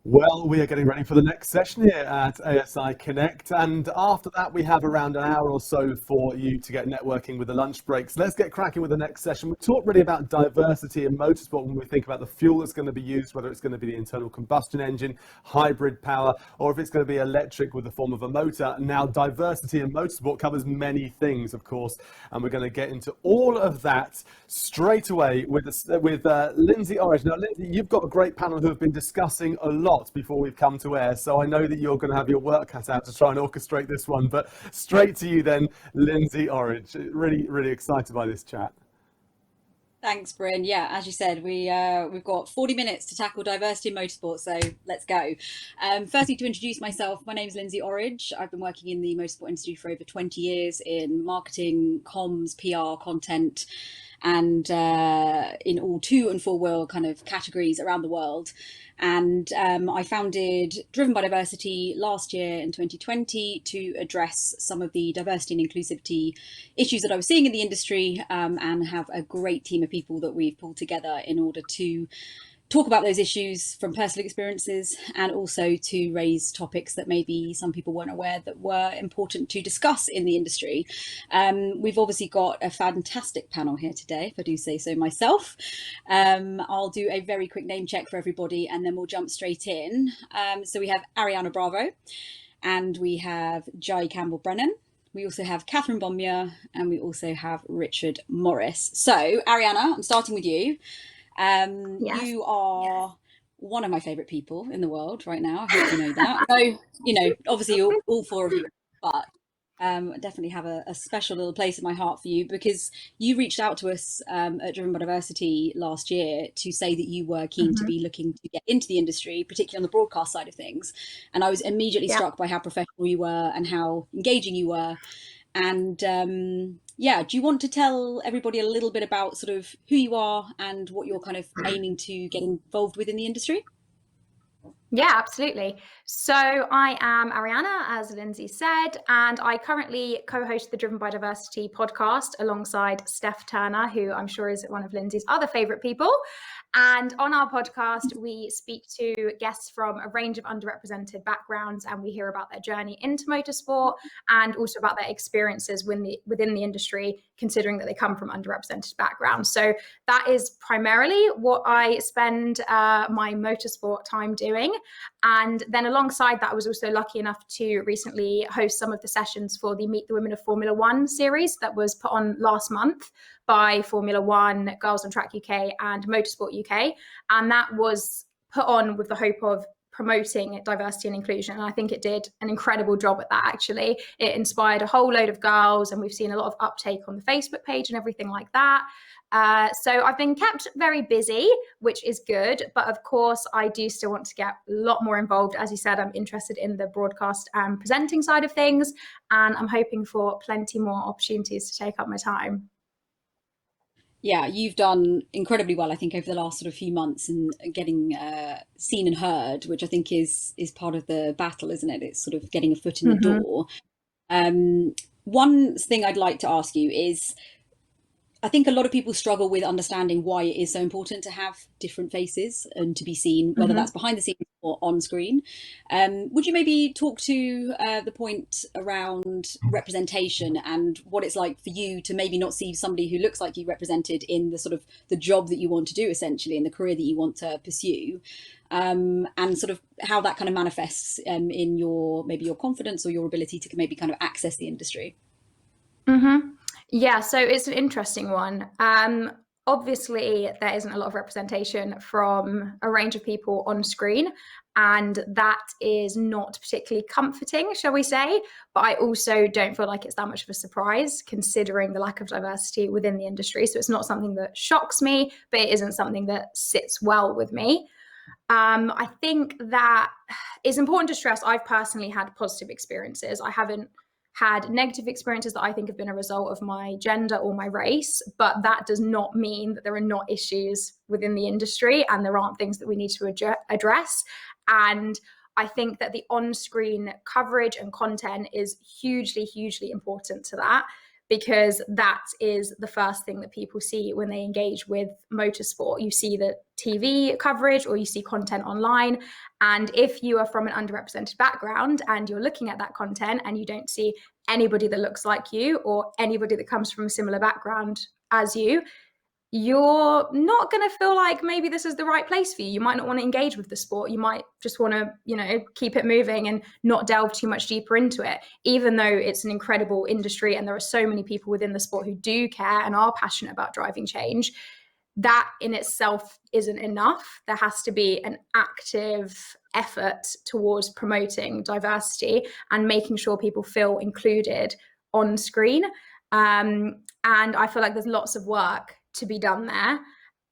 Well, we are getting ready for the next session here at ASI Connect, and after that we have around an hour or so for you to get networking with the lunch breaks. Let's get cracking with the next session. We talked really about diversity in motorsport when we think about the fuel that's going to be used, whether it's going to be the internal combustion engine, hybrid power, or if it's going to be electric with the form of a motor. Now, diversity in motorsport covers many things, of course, and we're going to get into all of that straight away with Lindsay Orridge. Now, Lindsay, you've got a great panel who have been discussing a lot before we've come to air, so I know that you're going to have your work cut out to try and orchestrate this one, but straight to you then, Lindsay Orridge. Really excited by this chat. Thanks, Bryn. Yeah, as you said, we've got 40 minutes to tackle diversity in motorsport, so let's go. Firstly, to introduce myself, my name is Lindsay Orridge. I've been working in the motorsport industry for over 20 years in marketing, comms, PR, content, and in all 2- and 4-wheel kind of categories around the world. And I founded Driven by Diversity last year in 2020 to address some of the diversity and inclusivity issues that I was seeing in the industry, and have a great team of people that we've pulled together in order to talk about those issues from personal experiences, and also to raise topics that maybe some people weren't aware that were important to discuss in the industry. We've obviously got a fantastic panel here today, if I do say so myself. I'll do a very quick name check for everybody and then we'll jump straight in. So we have Ariana Bravo, and we have Jai Campbell-Brennan. We also have Catherine Bombier, and we also have Richard Morris. So Ariana, I'm starting with you. Yes. You are one of my favorite people in the world right now. I hope you know that. So, obviously all 4 of you, but definitely have a special little place in my heart for you, because you reached out to us at Driven by Diversity last year to say that you were keen to be looking to get into the industry, particularly on the broadcast side of things. And I was immediately struck by how professional you were and how engaging you were. And do you want to tell everybody a little bit about sort of who you are and what you're kind of aiming to get involved with in the industry? Yeah, absolutely. So I am Ariana, as Lindsay said, and I currently co-host the Driven by Diversity podcast alongside Steph Turner, who I'm sure is one of Lindsay's other favorite people. And on our podcast, we speak to guests from a range of underrepresented backgrounds, and we hear about their journey into motorsport and also about their experiences within the industry, considering that they come from underrepresented backgrounds. So that is primarily what I spend my motorsport time doing. And then alongside that, I was also lucky enough to recently host some of the sessions for the Meet the Women of Formula One series that was put on last month by Formula One, Girls on Track UK and Motorsport UK. And that was put on with the hope of promoting diversity and inclusion. And I think it did an incredible job at that, actually. It inspired a whole load of girls, and we've seen a lot of uptake on the Facebook page and everything like that. So I've been kept very busy, which is good. But of course, I do still want to get a lot more involved. As you said, I'm interested in the broadcast and presenting side of things, and I'm hoping for plenty more opportunities to take up my time. Yeah, you've done incredibly well, I think, over the last sort of few months, and getting seen and heard, which I think is part of the battle, isn't it? It's sort of getting a foot in the door. One thing I'd like to ask you is, I think a lot of people struggle with understanding why it is so important to have different faces and to be seen, whether that's behind the scenes or on screen. Would you maybe talk to the point around representation and what it's like for you to maybe not see somebody who looks like you represented in the sort of the job that you want to do, essentially, in the career that you want to pursue, and sort of how that kind of manifests in your confidence or your ability to maybe kind of access the industry? Yeah, so it's an interesting one. Obviously, there isn't a lot of representation from a range of people on screen, and that is not particularly comforting, shall we say. But I also don't feel like it's that much of a surprise, considering the lack of diversity within the industry. So it's not something that shocks me, but it isn't something that sits well with me. I think that it's important to stress I've personally had positive experiences. I haven't had negative experiences that I think have been a result of my gender or my race, but that does not mean that there are not issues within the industry and there aren't things that we need to address. And I think that the on-screen coverage and content is hugely, hugely important to that. because that is the first thing that people see when they engage with motorsport. You see the TV coverage or you see content online. And if you are from an underrepresented background and you're looking at that content and you don't see anybody that looks like you or anybody that comes from a similar background as you, you're not going to feel like maybe this is the right place for you. You might not want to engage with the sport. You might just want to, keep it moving and not delve too much deeper into it, even though it's an incredible industry and there are so many people within the sport who do care and are passionate about driving change. That in itself isn't enough. There has to be an active effort towards promoting diversity and making sure people feel included on screen. And I feel like there's lots of work to be done there.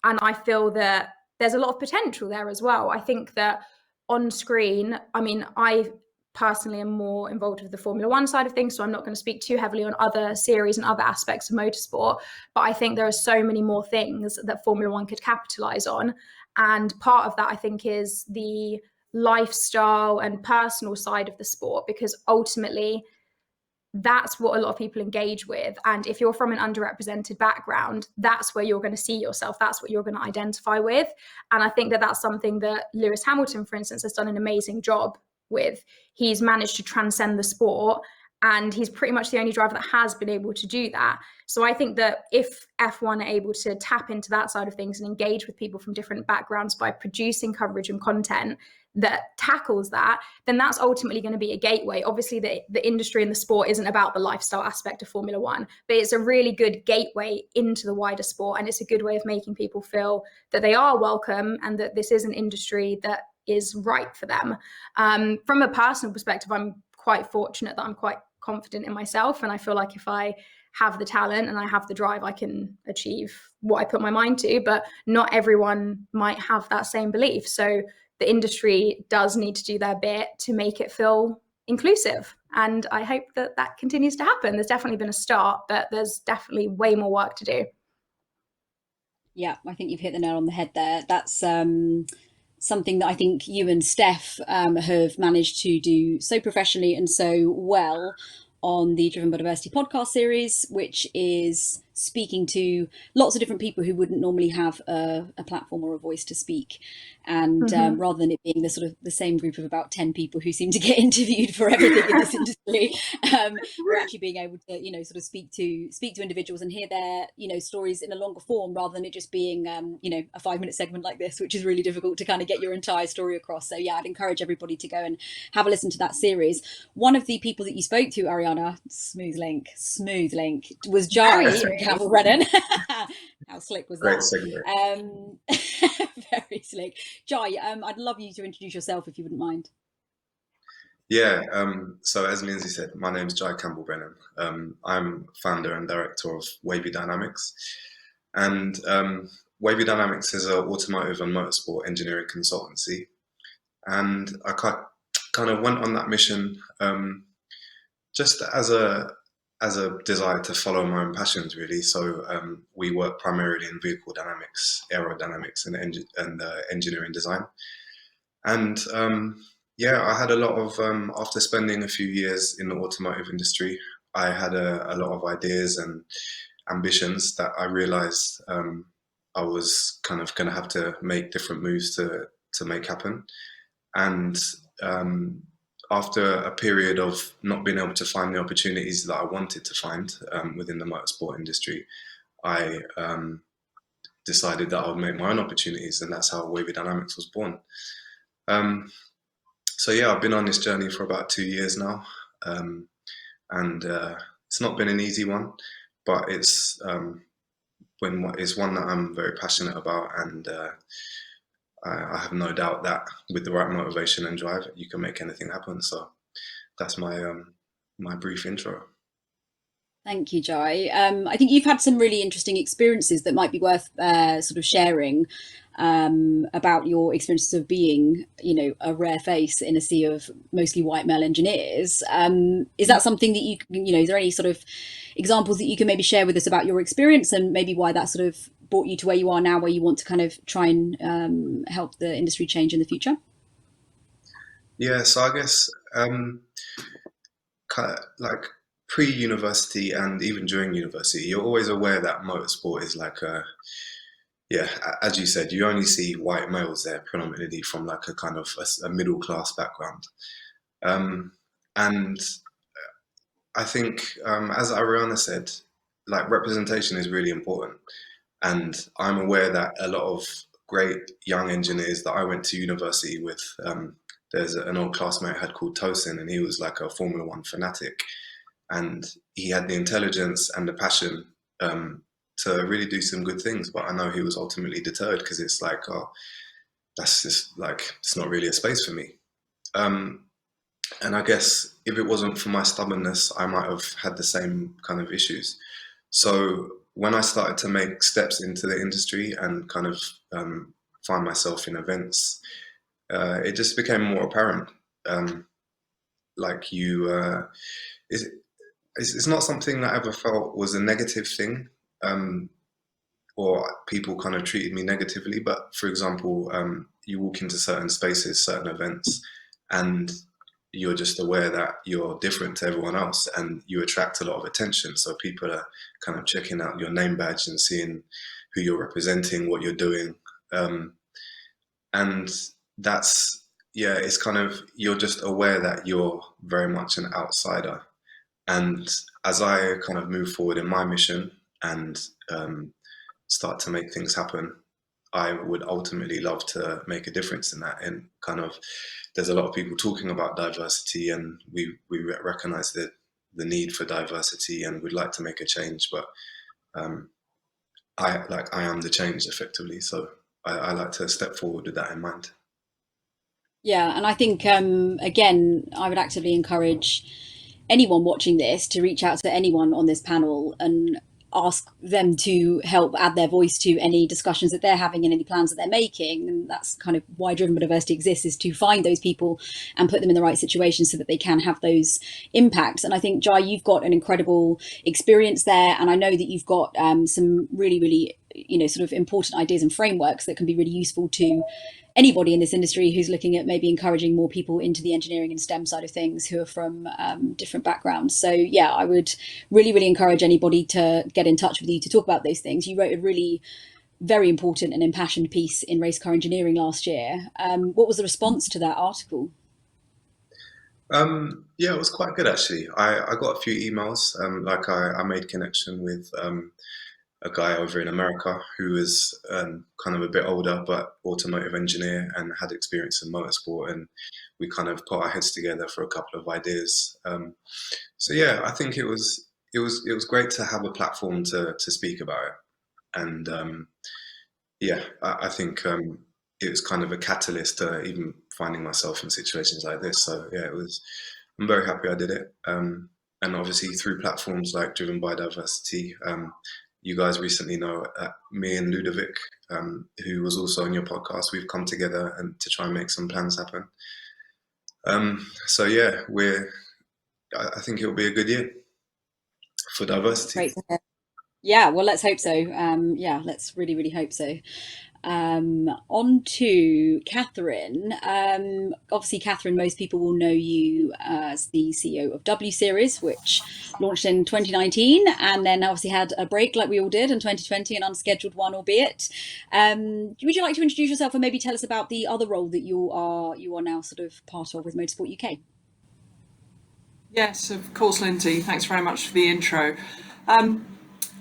And I feel that there's a lot of potential there as well. I think that on screen, I personally am more involved with the Formula One side of things, so I'm not going to speak too heavily on other series and other aspects of motorsport, but I think there are so many more things that Formula One could capitalize on. And part of that, I think, is the lifestyle and personal side of the sport, because ultimately that's what a lot of people engage with. And if you're from an underrepresented background, that's where you're going to see yourself. That's what you're going to identify with. And I think that that's something that Lewis Hamilton, for instance, has done an amazing job with. He's managed to transcend the sport, and he's pretty much the only driver that has been able to do that. So I think that if F1 are able to tap into that side of things and engage with people from different backgrounds by producing coverage and content that tackles that, then that's ultimately going to be a gateway. Obviously, the industry and the sport isn't about the lifestyle aspect of Formula One, but it's a really good gateway into the wider sport. And it's a good way of making people feel that they are welcome and that this is an industry that is right for them. From a personal perspective, I'm quite fortunate that I'm quite confident in myself. And I feel like if I have the talent and I have the drive, I can achieve what I put my mind to, but not everyone might have that same belief. So the industry does need to do their bit to make it feel inclusive. And I hope that that continues to happen. There's definitely been a start, but there's definitely way more work to do. Yeah, I think you've hit the nail on the head there. That's something that I think you and Steph have managed to do so professionally and so well on the Driven by Diversity podcast series, which is speaking to lots of different people who wouldn't normally have a platform or a voice to speak. And rather than it being the sort of the same group of about 10 people who seem to get interviewed for everything in this industry, we're actually being able to, sort of speak to individuals and hear their, stories in a longer form, rather than it just being, a 5-minute segment like this, which is really difficult to kind of get your entire story across. So yeah, I'd encourage everybody to go and have a listen to that series. One of the people that you spoke to, Ariana, smooth link, was Jai Campbell-Brennan. How slick was Great that? Very slick. Jai, I'd love you to introduce yourself if you wouldn't mind. Yeah, so as Lindsay said, my name is Jai Campbell-Brennan. I'm founder and director of Wavy Dynamics. And Wavy Dynamics is an automotive and motorsport engineering consultancy. And I kind of went on that mission just as a desire to follow my own passions, really. So we work primarily in vehicle dynamics, aerodynamics, and engineering design. And I had a lot of, after spending a few years in the automotive industry, I had a lot of ideas and ambitions that I realized I was kind of going to have to make different moves to make happen. And after a period of not being able to find the opportunities that I wanted to find within the motorsport industry, I decided that I would make my own opportunities, and that's how Wavy Dynamics was born. So yeah, I've been on this journey for about 2 years now, and it's not been an easy one, but it's one that I'm very passionate about, and I have no doubt that with the right motivation and drive, you can make anything happen. So that's my my brief intro. Thank you, Jai. I think you've had some really interesting experiences that might be worth sort of sharing about your experiences of being, a rare face in a sea of mostly white male engineers. Is that something that you can, is there any sort of examples that you can maybe share with us about your experience and maybe why that sort of brought you to where you are now, where you want to kind of try and help the industry change in the future? Yeah, so I guess kind of like pre-university and even during university, you're always aware that motorsport is like as you said, you only see white males there predominantly from like a kind of a middle class background. And I think, as Ariana said, like representation is really important. And I'm aware that a lot of great young engineers that I went to university with, there's an old classmate I had called Tosin, and he was like a Formula One fanatic. And he had the intelligence and the passion to really do some good things. But I know he was ultimately deterred because it's like, oh, that's just like, it's not really a space for me. And I guess if it wasn't for my stubbornness, I might have had the same kind of issues. So when I started to make steps into the industry and kind of find myself in events, it just became more apparent. It's not something that I ever felt was a negative thing, or people kind of treated me negatively. But for example, you walk into certain spaces, certain events, and you're just aware that you're different to everyone else and you attract a lot of attention. So people are kind of checking out your name badge and seeing who you're representing, what you're doing. And that's, it's kind of, you're just aware that you're very much an outsider. And as I kind of move forward in my mission and start to make things happen, I would ultimately love to make a difference in that. And kind of, there's a lot of people talking about diversity, and we recognize the need for diversity, and we'd like to make a change. But I am the change effectively, so I like to step forward with that in mind. Yeah, and I think again, I would actively encourage anyone watching this to reach out to anyone on this panel and ask them to help add their voice to any discussions that they're having and any plans that they're making. And that's kind of why Driven by Diversity exists, is to find those people and put them in the right situations so that they can have those impacts. And I think, Jai, you've got an incredible experience there. And I know that you've got some really, really, sort of important ideas and frameworks that can be really useful to anybody in this industry who's looking at maybe encouraging more people into the engineering and STEM side of things who are from different backgrounds. So yeah, I would really, really encourage anybody to get in touch with you to talk about those things. You wrote a really very important and impassioned piece in Race Car Engineering last year. What was the response to that article? It was quite good actually. I got a few emails. I made connection with a guy over in America who is kind of a bit older, but automotive engineer and had experience in motorsport, and we kind of put our heads together for a couple of ideas. I think it was great to have a platform to speak about it, and I think it was kind of a catalyst to even finding myself in situations like this. So yeah, I'm very happy I did it, and obviously through platforms like Driven by Diversity. You guys recently know me and Ludovic, who was also on your podcast, we've come together and to try and make some plans happen. I think it'll be a good year for diversity. Great to hear. Yeah, well, let's hope so. Let's really, really hope so. On to Catherine. Obviously, Catherine, most people will know you as the CEO of W Series, which launched in 2019 and then obviously had a break like we all did in 2020, an unscheduled one, albeit. Would you like to introduce yourself and maybe tell us about the other role that you are now sort of part of with Motorsport UK? Yes, of course, Lindsay. Thanks very much for the intro.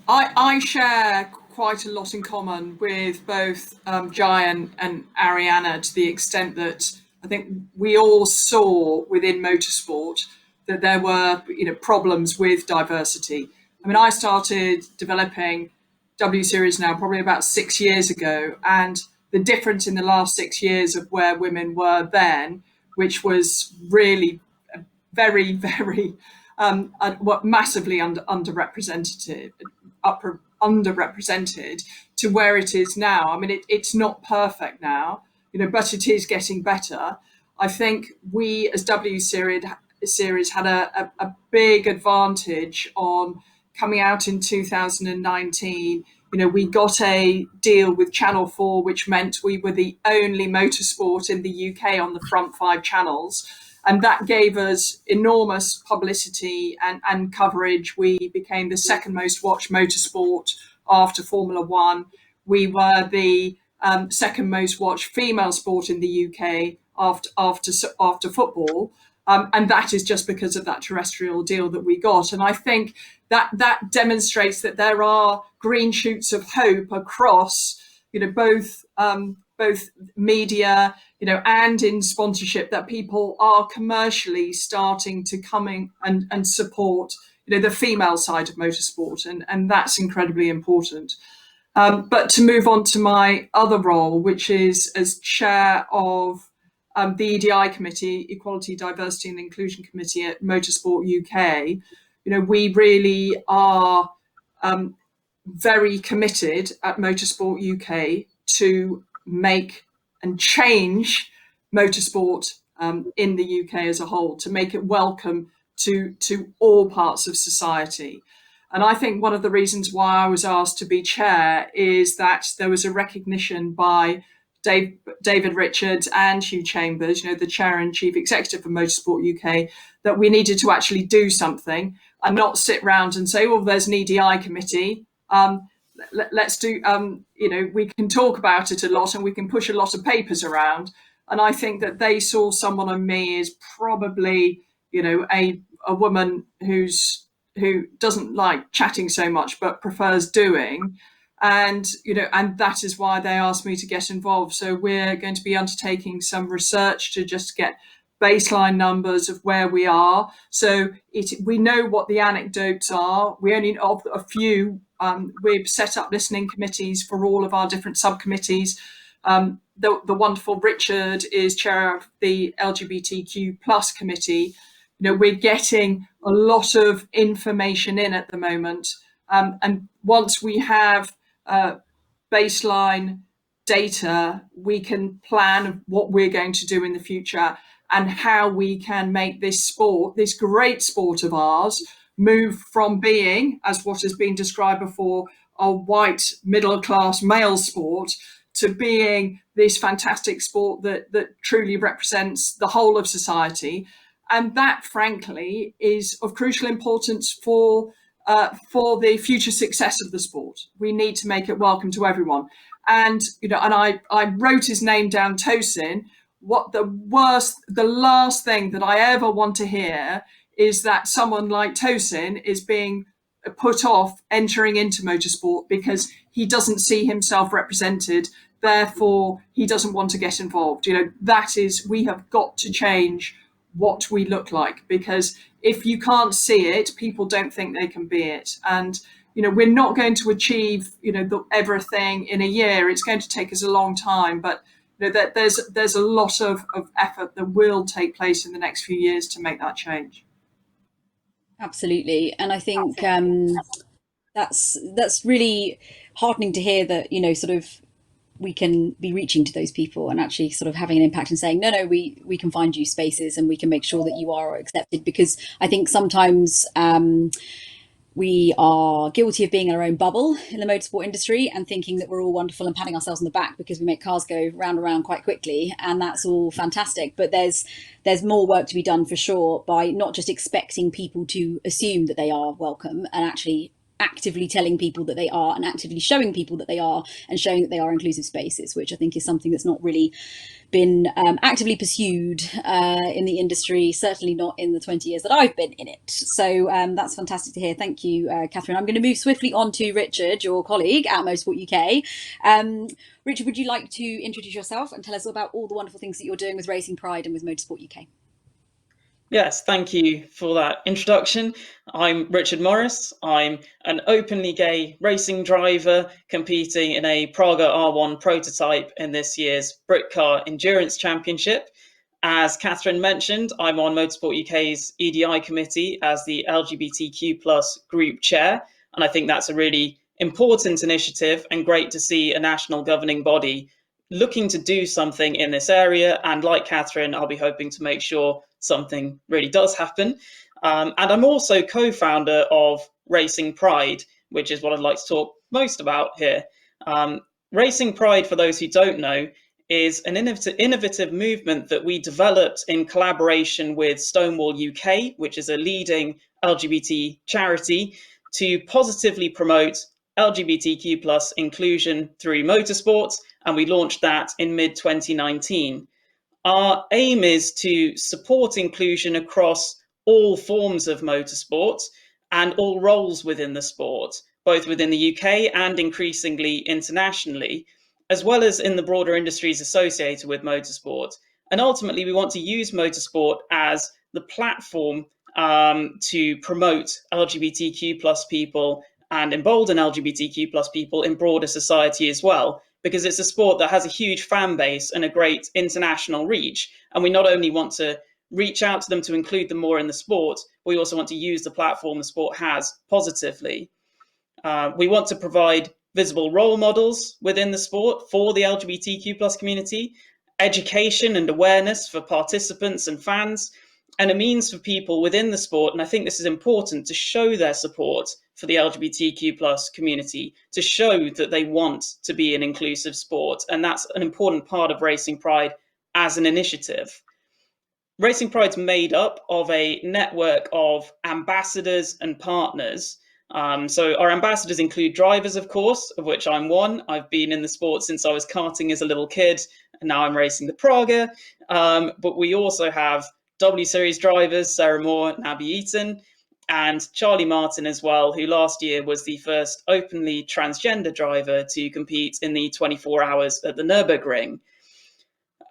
I share quite a lot in common with both Jai and Ariana, to the extent that I think we all saw within motorsport that there were problems with diversity. I mean, I started developing W Series now probably about 6 years ago, and the difference in the last 6 years of where women were then, which was really very, very massively underrepresented to where it is now. I mean, it's not perfect now, but it is getting better. I think we as W Series had a big advantage on coming out in 2019. We got a deal with Channel 4, which meant we were the only motorsport in the UK on the front 5 channels. And that gave us enormous publicity and coverage. We became the second most watched motorsport after Formula One. We were the second most watched female sport in the UK after football. And that is just because of that terrestrial deal that we got. And I think that demonstrates that there are green shoots of hope across, both media, and in sponsorship, that people are commercially starting to come in and support, the female side of motorsport. And that's incredibly important. But to move on to my other role, which is as chair of the EDI committee, Equality, Diversity and Inclusion Committee at Motorsport UK, we really are very committed at Motorsport UK to make and change motorsport in the UK as a whole, to make it welcome to all parts of society. And I think one of the reasons why I was asked to be chair is that there was a recognition by David Richards and Hugh Chambers, the chair and chief executive of Motorsport UK, that we needed to actually do something and not sit round and say, oh, there's an EDI committee. Let's do, we can talk about it a lot and we can push a lot of papers around. And I think that they saw someone in me as probably, a woman who doesn't like chatting so much, but prefers doing. And that is why they asked me to get involved. So we're going to be undertaking some research to just get baseline numbers of where we are. So we know what the anecdotes are. We only know a few. We've set up listening committees for all of our different subcommittees. The wonderful Richard is chair of the LGBTQ plus committee. We're getting a lot of information in at the moment. And once we have baseline data, we can plan what we're going to do in the future and how we can make this sport, this great sport of ours, move from being, as what has been described before, a white middle-class male sport, to being this fantastic sport that truly represents the whole of society. And that, frankly, is of crucial importance for the future success of the sport. We need to make it welcome to everyone. And I wrote his name down, Tosin. The last thing that I ever want to hear is that someone like Tosin is being put off entering into motorsport because he doesn't see himself represented. Therefore, he doesn't want to get involved. We have got to change what we look like, because if you can't see it, people don't think they can be it. And we're not going to achieve everything in a year. It's going to take us a long time, but that there's a lot of effort that will take place in the next few years to make that change. Absolutely. And I think that's really heartening to hear that sort of we can be reaching to those people and actually sort of having an impact and saying, no, we can find you spaces and we can make sure that you are accepted. Because I think sometimes we are guilty of being in our own bubble in the motorsport industry and thinking that we're all wonderful and patting ourselves on the back because we make cars go round and round quite quickly, and that's all fantastic. But there's more work to be done for sure, by not just expecting people to assume that they are welcome and actually actively telling people that they are, and actively showing people that they are, and showing that they are inclusive spaces, which I think is something that's not really been actively pursued in the industry, certainly not in the 20 years that I've been in it. So that's fantastic to hear. Thank you, Catherine. I'm going to move swiftly on to Richard, your colleague at Motorsport UK. Richard, would you like to introduce yourself and tell us about all the wonderful things that you're doing with Racing Pride and with Motorsport UK? Yes, thank you for that introduction. I'm Richard Morris. I'm an openly gay racing driver competing in a Praga R1 prototype in this year's Britcar Endurance Championship. As Catherine mentioned, I'm on Motorsport UK's EDI committee as the LGBTQ plus group chair, and I think that's a really important initiative and great to see a national governing body looking to do something in this area. And like Catherine, I'll be hoping to make sure something really does happen. And I'm also co-founder of Racing Pride, which is what I'd like to talk most about here. Racing Pride, for those who don't know, is an innovative movement that we developed in collaboration with Stonewall UK, which is a leading LGBT charity, to positively promote LGBTQ plus inclusion through motorsports, and we launched that in mid-2019. Our aim is to support inclusion across all forms of motorsport and all roles within the sport, both within the UK and increasingly internationally, as well as in the broader industries associated with motorsport. And ultimately, we want to use motorsport as the platform to promote LGBTQ plus people and embolden LGBTQ plus people in broader society as well, because it's a sport that has a huge fan base and a great international reach. And we not only want to reach out to them to include them more in the sport, we also want to use the platform the sport has positively. We want to provide visible role models within the sport for the LGBTQ plus community, education and awareness for participants and fans, and a means for people within the sport, and I think this is important, to show their support for the LGBTQ plus community, to show that they want to be an inclusive sport. And that's an important part of Racing Pride as an initiative. Racing Pride's made up of a network of ambassadors and partners. So our ambassadors include drivers, of course, of which I'm one. I've been in the sport since I was karting as a little kid, and now I'm racing the Praga. But we also have W Series drivers, Sarah Moore, Abby Eaton, and Charlie Martin as well, who last year was the first openly transgender driver to compete in the 24 hours at the Nürburgring.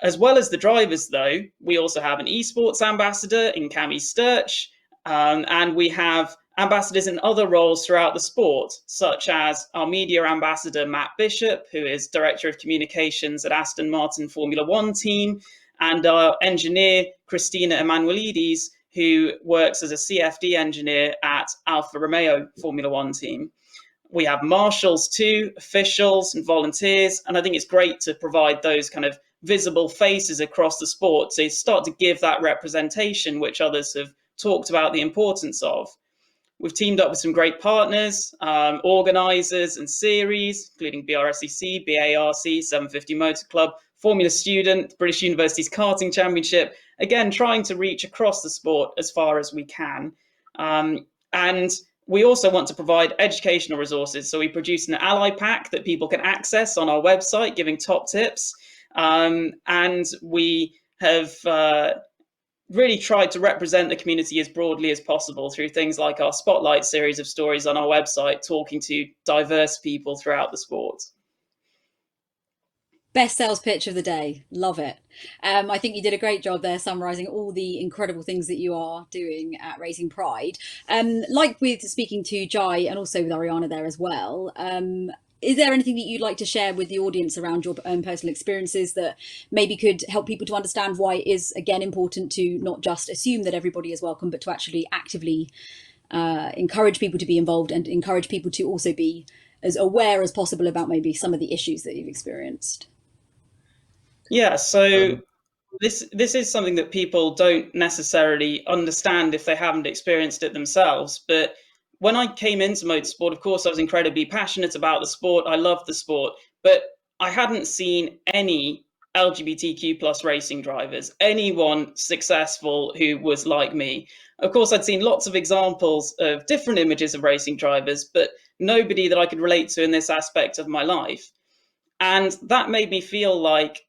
As well as the drivers, though, we also have an esports ambassador in Cami Sturch, and we have ambassadors in other roles throughout the sport, such as our media ambassador, Matt Bishop, who is Director of Communications at Aston Martin Formula One team, and our engineer, Christina Emanuelides, who works as a CFD engineer at Alfa Romeo Formula One team. We have marshals too, officials and volunteers, and I think it's great to provide those kind of visible faces across the sport to start to give that representation, which others have talked about the importance of. We've teamed up with some great partners, organisers and series, including BRSEC, BARC, 750 Motor Club, Formula Student, British University's Karting Championship, again, trying to reach across the sport as far as we can. And we also want to provide educational resources. So we produce an ally pack that people can access on our website, giving top tips. And we have really tried to represent the community as broadly as possible through things like our Spotlight series of stories on our website, talking to diverse people throughout the sport. Best sales pitch of the day. Love it. I think you did a great job there summarising all the incredible things that you are doing at Racing Pride. Like with speaking to Jai and also with Ariana there as well, is there anything that you'd like to share with the audience around your own personal experiences that maybe could help people to understand why it is, again, important to not just assume that everybody is welcome, but to actually actively encourage people to be involved and encourage people to also be as aware as possible about maybe some of the issues that you've experienced? Yeah, so this is something that people don't necessarily understand if they haven't experienced it themselves. But when I came into motorsport, of course, I was incredibly passionate about the sport. I loved the sport, but I hadn't seen any LGBTQ plus racing drivers, anyone successful who was like me. Of course, I'd seen lots of examples of different images of racing drivers, but nobody that I could relate to in this aspect of my life. And that made me feel like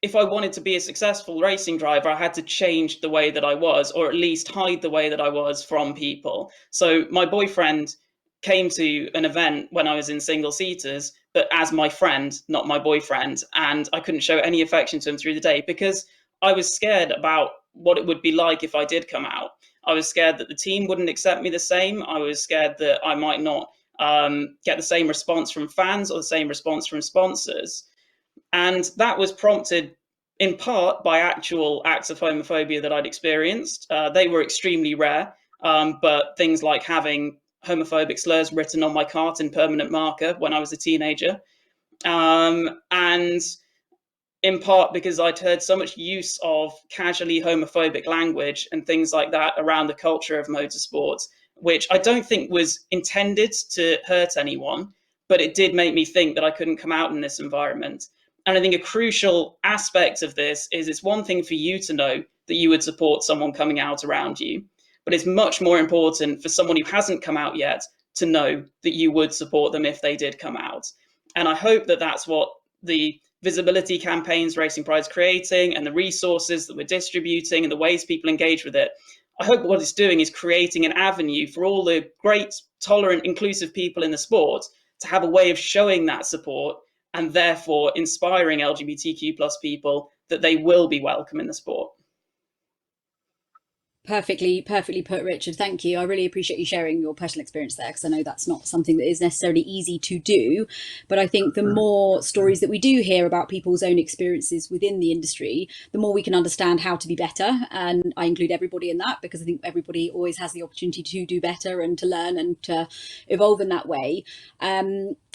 if I wanted to be a successful racing driver, I had to change the way that I was, or at least hide the way that I was from people. So my boyfriend came to an event when I was in single seaters, but as my friend, not my boyfriend. And I couldn't show any affection to him through the day because I was scared about what it would be like if I did come out. I was scared that the team wouldn't accept me the same. I was scared that I might not get the same response from fans or the same response from sponsors. And that was prompted in part by actual acts of homophobia that I'd experienced. They were extremely rare, but things like having homophobic slurs written on my cart in permanent marker when I was a teenager. And in part because I'd heard so much use of casually homophobic language and things like that around the culture of motorsport, which I don't think was intended to hurt anyone, but it did make me think that I couldn't come out in this environment. And I think a crucial aspect of this is it's one thing for you to know that you would support someone coming out around you, but it's much more important for someone who hasn't come out yet to know that you would support them if they did come out. And I hope that that's what the visibility campaigns Racing Pride's creating, and the resources that we're distributing, and the ways people engage with it, I hope what it's doing is creating an avenue for all the great, tolerant, inclusive people in the sport to have a way of showing that support, and therefore inspiring LGBTQ plus people that they will be welcome in the sport. Perfectly put, Richard. Thank you. I really appreciate you sharing your personal experience there, because I know that's not something that is necessarily easy to do. But I think the more stories that we do hear about people's own experiences within the industry, the more we can understand how to be better. And I include everybody in that, because I think everybody always has the opportunity to do better and to learn and to evolve in that way.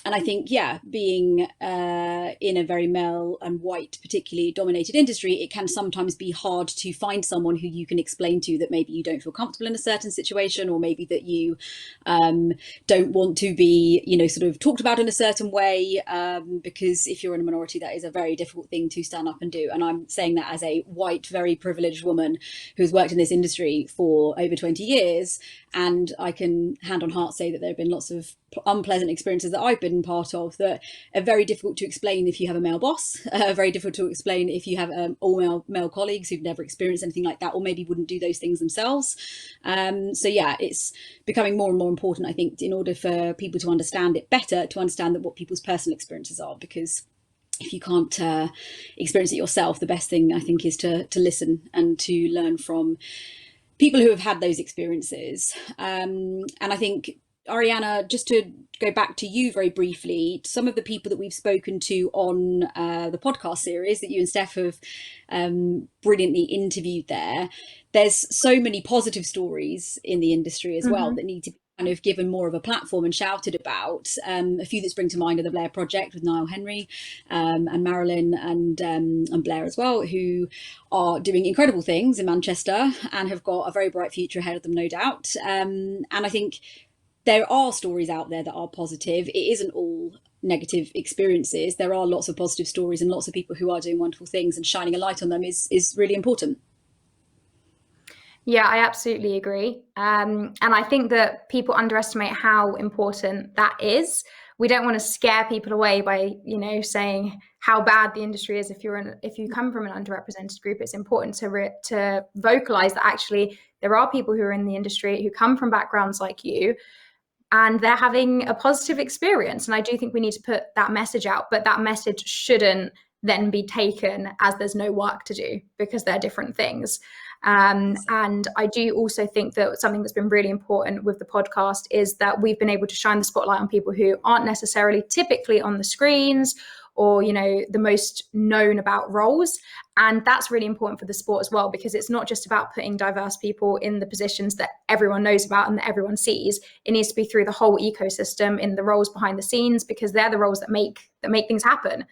And I think, yeah, being in a very male and white, particularly dominated industry, it can sometimes be hard to find someone who you can explain to that maybe you don't feel comfortable in a certain situation, or maybe that you don't want to be, sort of talked about in a certain way, because if you're in a minority, that is a very difficult thing to stand up and do. And I'm saying that as a white, very privileged woman who's worked in this industry for over 20 years. And I can hand on heart say that there have been lots of unpleasant experiences that I've been part of that are very difficult to explain if you have a male boss, very difficult to explain if you have all male colleagues who've never experienced anything like that, or maybe wouldn't do those things themselves. So yeah, it's becoming more and more important, I think, in order for people to understand it better, to understand that what people's personal experiences are, because if you can't experience it yourself, the best thing I think is to listen and to learn from people who have had those experiences. And I think, Ariana, just to go back to you very briefly, some of the people that we've spoken to on the podcast series that you and Steph have brilliantly interviewed there's so many positive stories in the industry as well that need to be kind of given more of a platform and shouted about. A few that spring to mind are the Blair Project with Niall Henry and Marilyn and Blair as well, who are doing incredible things in Manchester and have got a very bright future ahead of them, no doubt. And I think there are stories out there that are positive. It isn't all negative experiences. There are lots of positive stories and lots of people who are doing wonderful things, and shining a light on them is really important. Yeah, I absolutely agree. And I think that people underestimate how important that is. We don't want to scare people away by, saying how bad the industry is. If you come from an underrepresented group, it's important to vocalize that actually there are people who are in the industry who come from backgrounds like you, and they're having a positive experience. And I do think we need to put that message out, but that message shouldn't then be taken as there's no work to do, because they're different things. And I do also think that something that's been really important with the podcast is that we've been able to shine the spotlight on people who aren't necessarily typically on the screens or, the most known about roles. And that's really important for the sport as well, because it's not just about putting diverse people in the positions that everyone knows about and that everyone sees. It needs to be through the whole ecosystem, in the roles behind the scenes, because they're the roles that make things happen.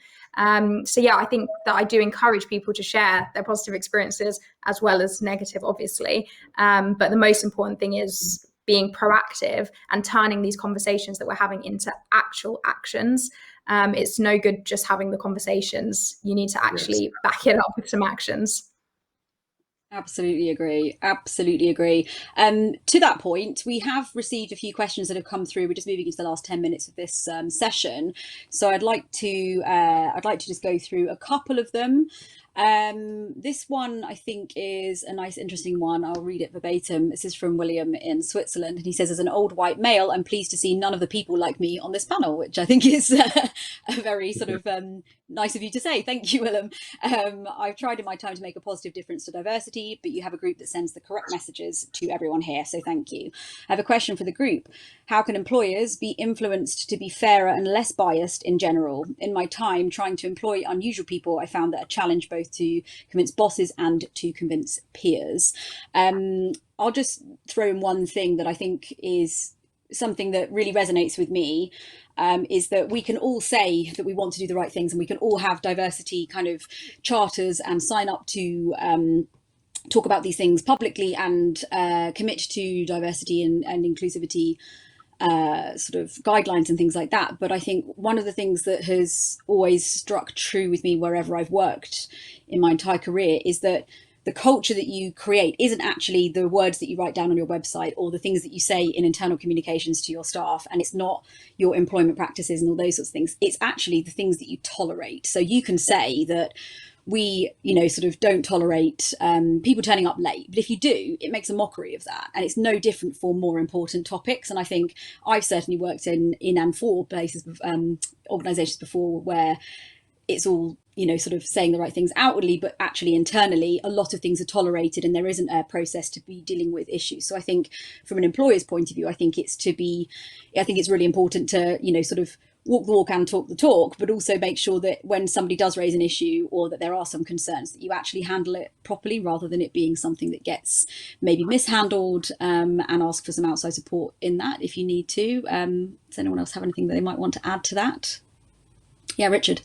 So yeah, I think that I do encourage people to share their positive experiences as well as negative, obviously. But the most important thing is being proactive and turning these conversations that we're having into actual actions. It's no good just having the conversations. You need to actually back it up with some actions. Absolutely agree. To that point, we have received a few questions that have come through. We're just moving into the last 10 minutes of this session, so I'd like to just go through a couple of them. This one I think is a nice, interesting one. I'll read it verbatim. This is from William in Switzerland, and he says, "As an old white male, I'm pleased to see none of the people like me on this panel," which I think is a very sort of nice of you to say. Thank you, Willem. I've tried in my time to make a positive difference to diversity, but you have a group that sends the correct messages to everyone here, so thank you. I have a question for the group. How can employers be influenced to be fairer and less biased in general? In my time trying to employ unusual people, I found that a challenge both to convince bosses and to convince peers. I'll just throw in one thing that I think is something that really resonates with me, is that we can all say that we want to do the right things, and we can all have diversity kind of charters and sign up to talk about these things publicly and commit to diversity and inclusivity sort of guidelines and things like that. But I think one of the things that has always struck true with me wherever I've worked in my entire career is that the culture that you create isn't actually the words that you write down on your website or the things that you say in internal communications to your staff. And it's not your employment practices and all those sorts of things. It's actually the things that you tolerate. So you can say that we, sort of don't tolerate people turning up late. But if you do, it makes a mockery of that. And it's no different for more important topics. And I think I've certainly worked in and for places, organizations before where it's all, sort of saying the right things outwardly, but actually internally, a lot of things are tolerated and there isn't a process to be dealing with issues. So I think from an employer's point of view, I think it's really important to, sort of walk the walk and talk the talk, but also make sure that when somebody does raise an issue or that there are some concerns, that you actually handle it properly rather than it being something that gets maybe mishandled, and ask for some outside support in that if you need to. Does anyone else have anything that they might want to add to that? Yeah, Richard.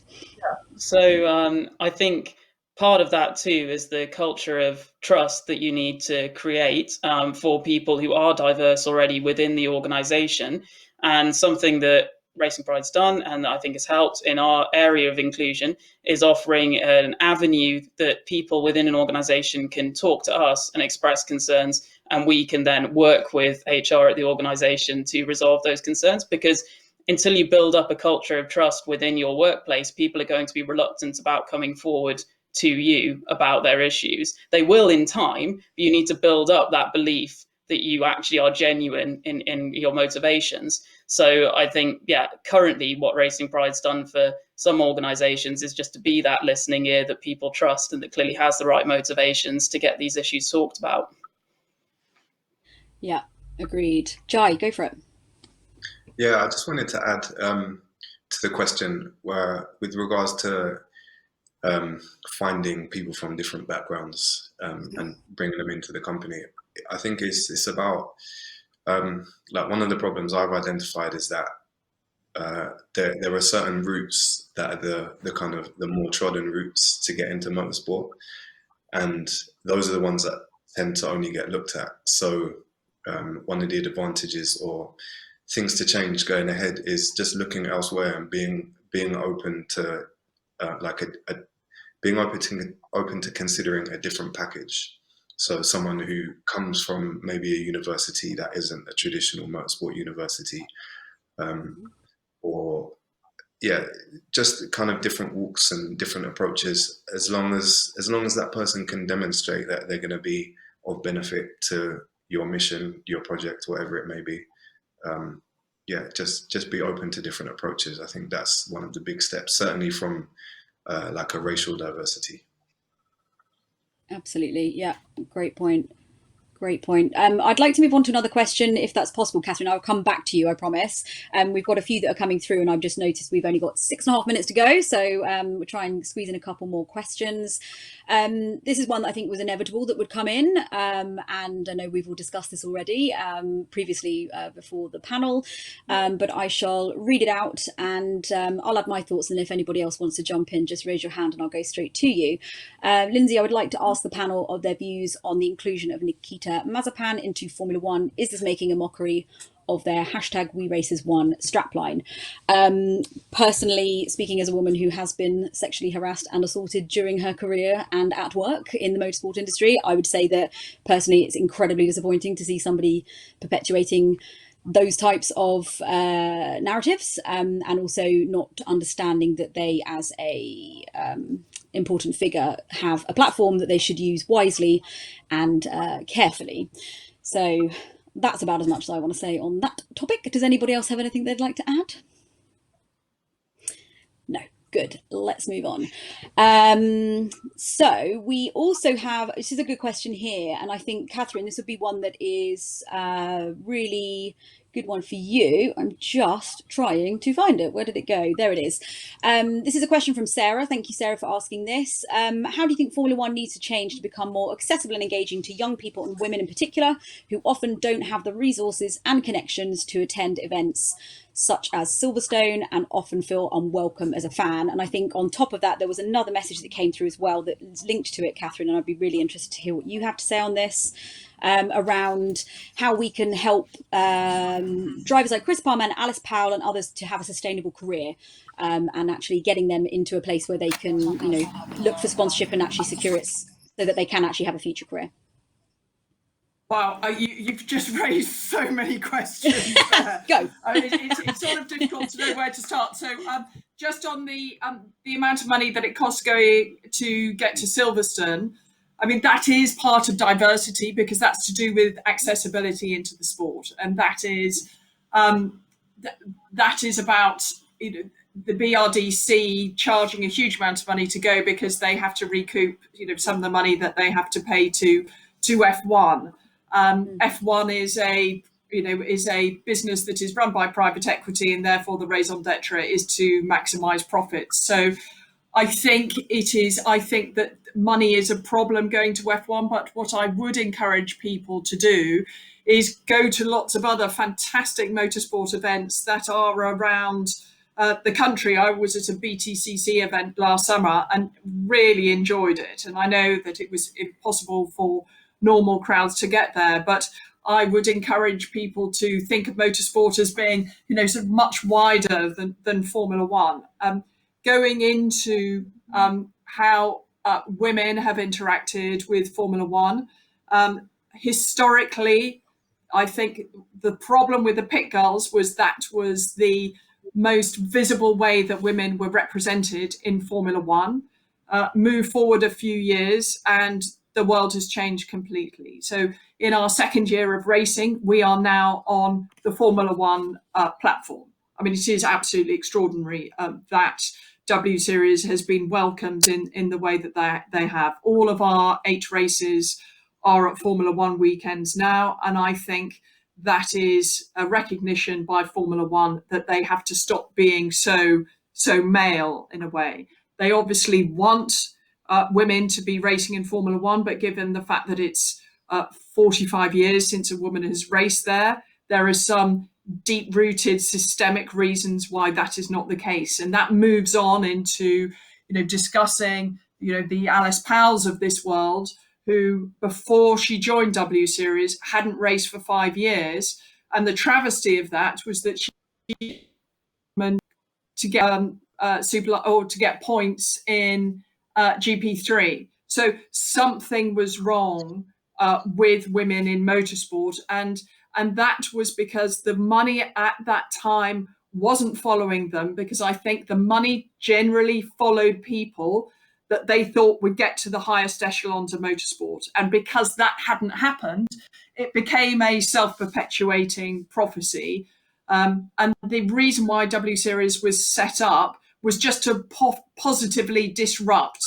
So I think part of that too is the culture of trust that you need to create for people who are diverse already within the organisation. And something that Racing Pride's done, and I think has helped in our area of inclusion, is offering an avenue that people within an organisation can talk to us and express concerns, and we can then work with HR at the organisation to resolve those concerns. Because until you build up a culture of trust within your workplace, people are going to be reluctant about coming forward to you about their issues. They will in time, but you need to build up that belief that you actually are genuine in your motivations. So I think, currently what Racing Pride's done for some organisations is just to be that listening ear that people trust and that clearly has the right motivations to get these issues talked about. Yeah, agreed. Jai, go for it. Yeah, I just wanted to add to the question where, with regards to finding people from different backgrounds and bringing them into the company. I think it's about like one of the problems I've identified is that there are certain routes that are the kind of the more trodden routes to get into motorsport, and those are the ones that tend to only get looked at. So one of the advantages or things to change going ahead is just looking elsewhere and being open to being open to considering a different package. So someone who comes from maybe a university that isn't a traditional motorsport university, or just kind of different walks and different approaches. As long as that person can demonstrate that they're going to be of benefit to your mission, your project, whatever it may be. Just be open to different approaches. I think that's one of the big steps, certainly from like a racial diversity. Absolutely. Yeah. Great point. Great point. I'd like to move on to another question, if that's possible, Catherine. I'll come back to you, I promise. We've got a few that are coming through, and I've just noticed we've only got 6.5 minutes to go. So we'll try and squeeze in a couple more questions. This is one that I think was inevitable that would come in. And I know we've all discussed this already previously before the panel, but I shall read it out and I'll add my thoughts. And if anybody else wants to jump in, just raise your hand and I'll go straight to you. Lindsay, I would like to ask the panel of their views on the inclusion of Nikita Mazepan into Formula One. Is this making a mockery of their #WeRacers1 strapline? Personally speaking, as a woman who has been sexually harassed and assaulted during her career and at work in the motorsport industry, I would say that personally it's incredibly disappointing to see somebody perpetuating those types of narratives, and also not understanding that they, as a important figure, have a platform that they should use wisely and carefully. So that's about as much as I want to say on that topic. Does anybody else have anything they'd like to add? No. Good. Let's move on. So we also have, this is a good question here, and I think, Catherine, this would be one that is really good one for you. I'm just trying to find it. Where did it go? There it is. This is a question from Sarah. Thank you, Sarah, for asking this. How do you think Formula One needs to change to become more accessible and engaging to young people and women in particular, who often don't have the resources and connections to attend events such as Silverstone, and often feel unwelcome as a fan. And I think on top of that, there was another message that came through as well that is linked to it, Catherine, and I'd be really interested to hear what you have to say on this, around how we can help drivers like Chris Palmer and Alice Powell and others to have a sustainable career, and actually getting them into a place where they can, look for sponsorship and actually secure it so that they can actually have a future career. Wow, you've just raised so many questions there. Go. I mean, it's sort of difficult to know where to start. So just on the amount of money that it costs going to get to Silverstone, I mean, that is part of diversity, because that's to do with accessibility into the sport. And that is about, the BRDC charging a huge amount of money to go, because they have to recoup, some of the money that they have to pay to F1. F1 is a business that is run by private equity, and therefore the raison d'etre is to maximise profits. So I think that money is a problem going to F1, but what I would encourage people to do is go to lots of other fantastic motorsport events that are around the country. I was at a BTCC event last summer and really enjoyed it. And I know that it was impossible for normal crowds to get there, but I would encourage people to think of motorsport as being, sort of much wider than Formula One. Going into how women have interacted with Formula One. Historically, I think the problem with the pit girls was that was the most visible way that women were represented in Formula One. Move forward a few years and the world has changed completely. So in our second year of racing, we are now on the Formula One platform. I mean, it is absolutely extraordinary that W Series has been welcomed in the way that they have. All of our 8 races are at Formula One weekends now, and I think that is a recognition by Formula One that they have to stop being so male in a way. They obviously want women to be racing in Formula One, but given the fact that it's 45 years since a woman has raced there are some deep-rooted systemic reasons why that is not the case. And that moves on into, discussing, the Alice Powells of this world, who before she joined W Series hadn't raced for 5 years. And the travesty of that was that she to get points in GP3. So something was wrong with women in motorsport, and that was because the money at that time wasn't following them, because I think the money generally followed people that they thought would get to the highest echelons of motorsport. And because that hadn't happened, it became a self-perpetuating prophecy. And the reason why W Series was set up was just to positively disrupt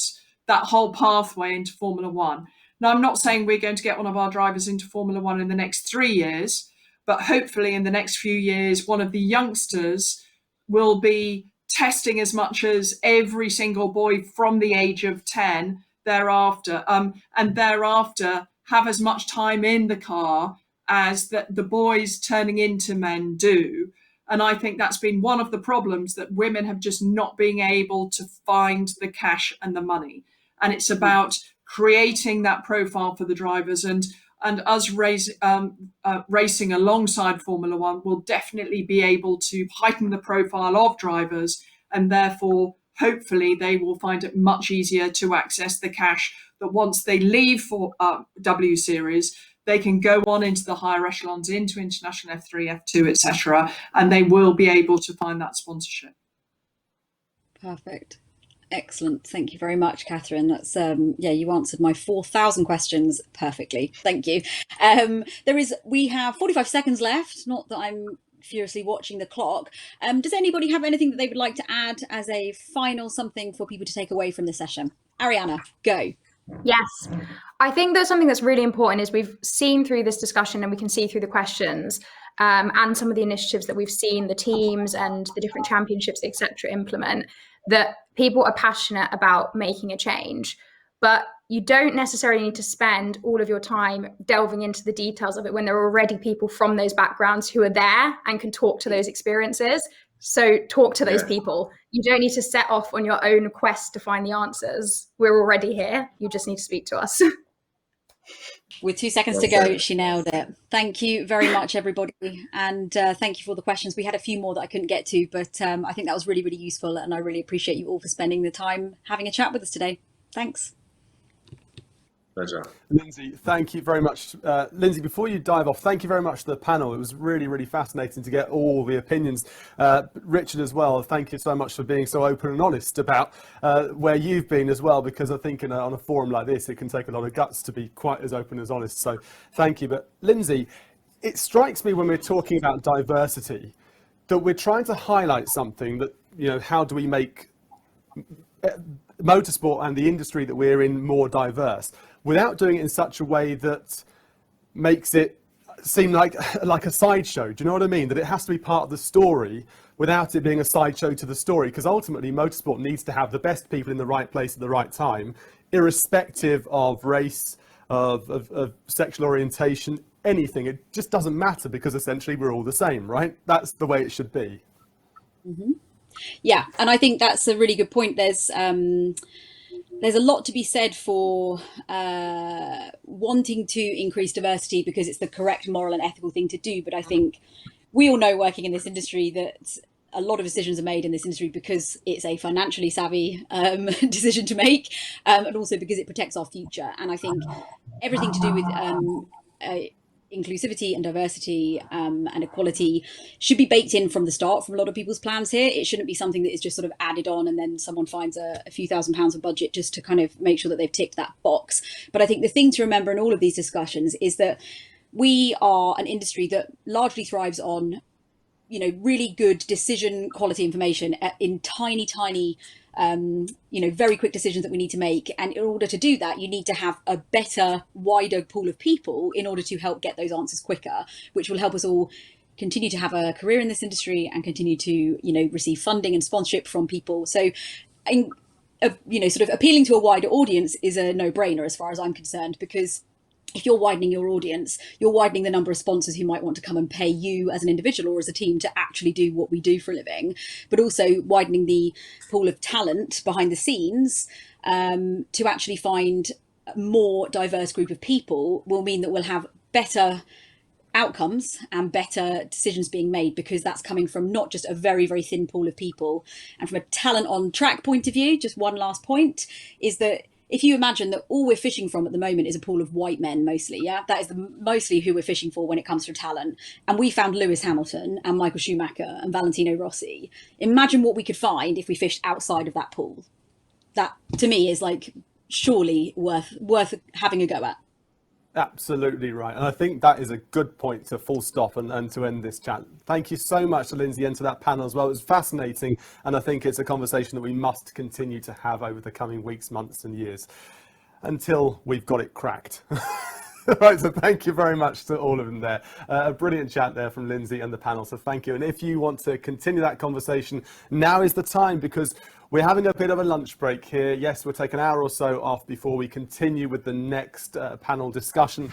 that whole pathway into Formula One. Now, I'm not saying we're going to get one of our drivers into Formula One in the next 3 years, but hopefully in the next few years, one of the youngsters will be testing as much as every single boy from the age of 10 thereafter, and thereafter have as much time in the car as the boys turning into men do. And I think that's been one of the problems, that women have just not been able to find the cash and the money. And it's about creating that profile for the drivers, and us racing alongside Formula One will definitely be able to heighten the profile of drivers, and therefore hopefully they will find it much easier to access the cash, that once they leave for W Series, they can go on into the higher echelons, into international F3, F2, etc., and they will be able to find that sponsorship. Perfect. Excellent. Thank you very much, Catherine. That's you answered my 4,000 questions perfectly. Thank you. We have 45 seconds left. Not that I'm furiously watching the clock. Does anybody have anything that they would like to add as a final something for people to take away from the session? Ariana, go. Yes, I think that something that's really important is we've seen through this discussion, and we can see through the questions and some of the initiatives that we've seen the teams and the different championships, etc., implement, that people are passionate about making a change. But you don't necessarily need to spend all of your time delving into the details of it when there are already people from those backgrounds who are there and can talk to those experiences. So talk to those people. You don't need to set off on your own quest to find the answers. We're already here. You just need to speak to us. With 2 seconds to go, she nailed it. Thank you very much, everybody. And thank you for all the questions. We had a few more that I couldn't get to, but I think that was really, really useful. And I really appreciate you all for spending the time having a chat with us today. Thanks. Pleasure. Lindsay, thank you very much. Lindsay, before you dive off, thank you very much to the panel. It was really, really fascinating to get all the opinions. Richard as well, thank you so much for being so open and honest about where you've been as well, because I think on a forum like this, it can take a lot of guts to be quite as open as honest. So thank you. But Lindsay, it strikes me when we're talking about diversity that we're trying to highlight something that, you know, how do we make motorsport and the industry that we're in more diverse, without doing it in such a way that makes it seem like a sideshow. Do you know what I mean? That it has to be part of the story without it being a sideshow to the story, because ultimately motorsport needs to have the best people in the right place at the right time, irrespective of race, of sexual orientation, anything. It just doesn't matter, because essentially we're all the same, right? That's the way it should be. Mm-hmm. Yeah, and I think that's a really good point. There's a lot to be said for wanting to increase diversity because it's the correct moral and ethical thing to do. But I think we all know, working in this industry, that a lot of decisions are made in this industry because it's a financially savvy decision to make, and also because it protects our future. And I think everything to do with inclusivity and diversity and equality should be baked in from the start from a lot of people's plans here. It shouldn't be something that is just sort of added on and then someone finds a few £1,000s of budget just to kind of make sure that they've ticked that box. But I think the thing to remember in all of these discussions is that we are an industry that largely thrives on, you know, really good decision quality information in tiny you know, very quick decisions that we need to make. And in order to do that, you need to have a better, wider pool of people in order to help get those answers quicker, which will help us all continue to have a career in this industry and continue to, you know, receive funding and sponsorship from people. So, you know, sort of appealing to a wider audience is a no-brainer as far as I'm concerned, because if you're widening your audience, you're widening the number of sponsors who might want to come and pay you as an individual or as a team to actually do what we do for a living, but also widening the pool of talent behind the scenes to actually find a more diverse group of people will mean that we'll have better outcomes and better decisions being made, because that's coming from not just a very, very thin pool of people. And from a talent on track point of view, just one last point is that if you imagine that all we're fishing from at the moment is a pool of white men mostly, yeah, that is mostly who we're fishing for when it comes to talent. And we found Lewis Hamilton and Michael Schumacher and Valentino Rossi. Imagine what we could find if we fished outside of that pool. That, to me, is like surely worth having a go at. Absolutely right. And I think that is a good point to full stop and to end this chat. Thank you so much to Lindsay and to that panel as well. It was fascinating. And I think it's a conversation that we must continue to have over the coming weeks, months and years until we've got it cracked. Right, so thank you very much to all of them there. A brilliant chat there from Lindsay and the panel, so thank you. And if you want to continue that conversation, now is the time, because we're having a bit of a lunch break here. Yes, we'll take an hour or so off before we continue with the next panel discussion.